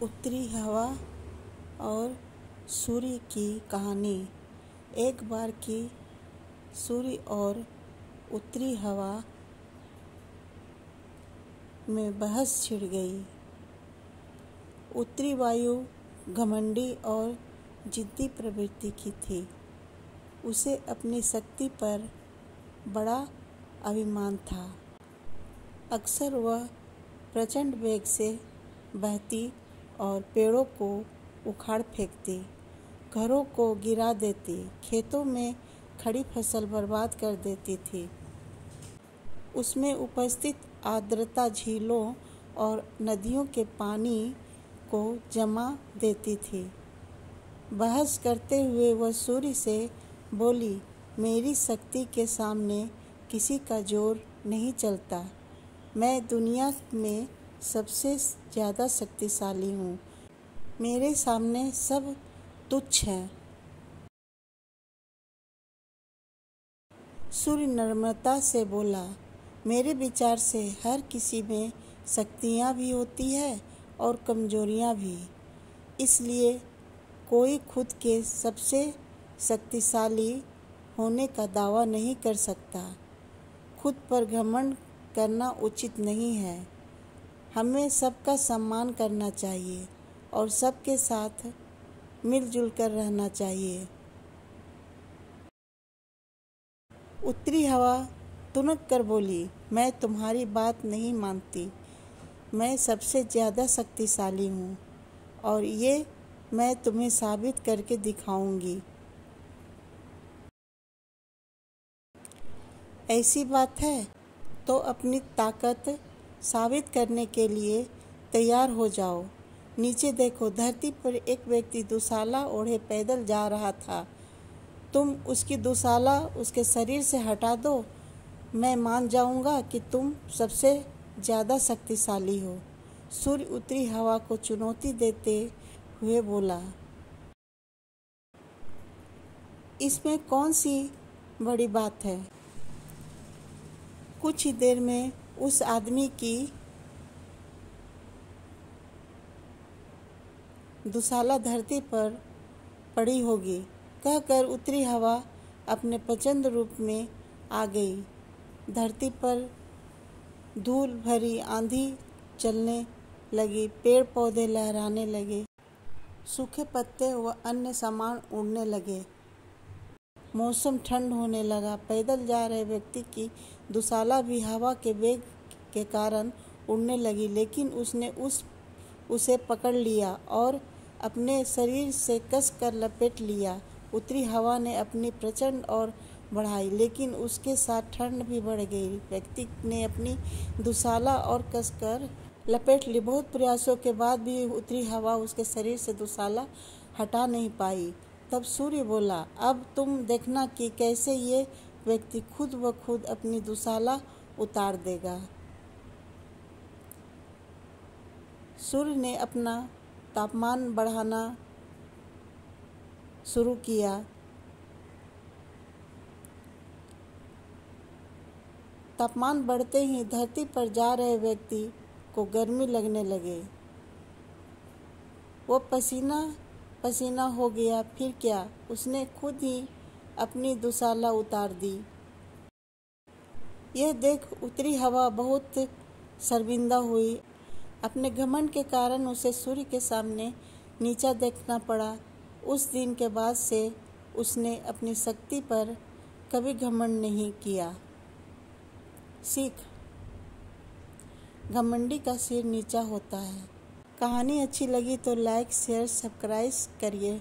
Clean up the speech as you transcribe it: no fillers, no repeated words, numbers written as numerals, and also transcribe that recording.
उत्तरी हवा और सूर्य की कहानी। एक बार की सूर्य और उत्तरी हवा में बहस छिड़ गई। उत्तरी वायु घमंडी और जिद्दी प्रवृत्ति की थी। उसे अपनी शक्ति पर बड़ा अभिमान था। अक्सर वह प्रचंड वेग से बहती और पेड़ों को उखाड़ फेंकती, घरों को गिरा देती, खेतों में खड़ी फसल बर्बाद कर देती थी। उसमें उपस्थित आर्द्रता झीलों और नदियों के पानी को जमा देती थी। बहस करते हुए वह सूर्य से बोली, मेरी शक्ति के सामने किसी का जोर नहीं चलता। मैं दुनिया में सबसे ज़्यादा शक्तिशाली हूँ। मेरे सामने सब तुच्छ हैं। सूर्य नम्रता से बोला, मेरे विचार से हर किसी में शक्तियाँ भी होती है और कमजोरियाँ भी। इसलिए कोई खुद के सबसे शक्तिशाली होने का दावा नहीं कर सकता। खुद पर घमंड करना उचित नहीं है। हमें सबका सम्मान करना चाहिए और सबके साथ मिलजुल कर रहना चाहिए। उत्तरी हवा तुनक कर बोली, मैं तुम्हारी बात नहीं मानती। मैं सबसे ज़्यादा शक्तिशाली हूँ और ये मैं तुम्हें साबित करके दिखाऊंगी। ऐसी बात है तो अपनी ताकत साबित करने के लिए तैयार हो जाओ। नीचे देखो, धरती पर एक व्यक्ति दुशाला ओढ़े पैदल जा रहा था। तुम उसकी दुशाला उसके शरीर से हटा दो, मैं मान जाऊंगा कि तुम सबसे ज़्यादा शक्तिशाली हो। सूर्य उत्तरी हवा को चुनौती देते हुए बोला, इसमें कौन सी बड़ी बात है। कुछ ही देर में उस आदमी की दुशाला धरती पर पड़ी होगी। कहकर उत्तरी हवा अपने प्रचंड रूप में आ गई। धरती पर धूल भरी आंधी चलने लगी, पेड़ पौधे लहराने लगे, सूखे पत्ते व अन्य सामान उड़ने लगे। मौसम ठंड होने लगा। पैदल जा रहे व्यक्ति की दुशाला भी हवा के वेग के कारण उड़ने लगी, लेकिन उसने उसे पकड़ लिया और अपने शरीर से कस कर लपेट लिया। उत्तरी हवा ने अपनी प्रचंड और बढ़ाई, लेकिन उसके साथ ठंड भी बढ़ गई। व्यक्ति ने अपनी दुशाला और कसकर लपेट ली। बहुत प्रयासों के बाद भी उत्तरी हवा उसके शरीर से दुशाला हटा नहीं पाई। तब सूर्य बोला, अब तुम देखना कि कैसे ये व्यक्ति खुद ब खुद अपनी दुशाला उतार देगा। सूर्य ने अपना तापमान बढ़ाना शुरू किया। तापमान बढ़ते ही धरती पर जा रहे व्यक्ति को गर्मी लगने लगे। वो पसीना पसीना हो गया। फिर क्या, उसने खुद ही अपनी दुशाला उतार दी। यह देख उत्तरी हवा बहुत शर्मिंदा हुई। अपने घमंड के कारण उसे सूर्य के सामने नीचा देखना पड़ा। उस दिन के बाद से उसने अपनी शक्ति पर कभी घमंड नहीं किया। सीख, घमंडी का सिर नीचा होता है। कहानी अच्छी लगी तो लाइक, शेयर, सब्सक्राइब करिए।